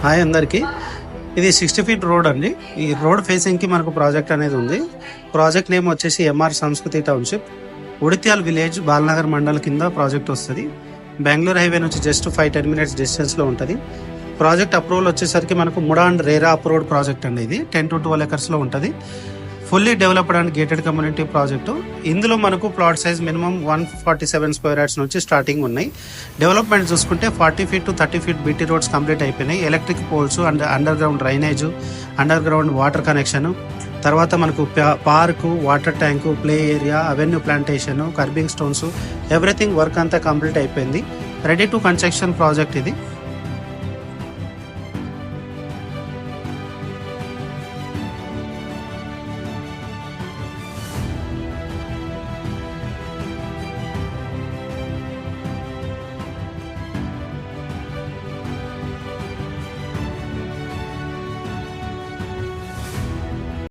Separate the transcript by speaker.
Speaker 1: Hi అందరికీ. ఇది 60 feet road అండి. ఈ రోడ్ ఫేసింగ్కి మనకు ప్రాజెక్ట్ అనేది ఉంది. ప్రాజెక్ట్ నేమ్ వచ్చేసి ఎంఆర్ సంస్కృతి టౌన్షిప్, ఉడిత్యాల్ విలేజ్, బాలనగర్ మండల్ కింద ప్రాజెక్ట్ వస్తుంది. బెంగళూరు హైవే నుంచి జస్ట్ 5-10 మినిట్స్ డిస్టెన్స్లో ఉంటుంది. ప్రాజెక్ట్ అప్రూవల్ వచ్చేసరికి మనకు MUDA and RERA approved project అండి. ఇది 10 to 12 ఎకర్స్లో ఉంటుంది. Fully developed and gated community project. ఇందులో మనకు plot size minimum 147 square yards నుంచి స్టార్టింగ్ ఉన్నాయి. డెవలప్మెంట్ చూసుకుంటే 40 feet to 30 feet BT roads complete అయిపోయినాయి. Electric poles and under ground drainage, under ground water connection, తర్వాత మనకు park, water tank, play area, avenue plantation, curbing stones, everything work అంతా complete అయిపోయింది. Ready to construction project ఇది.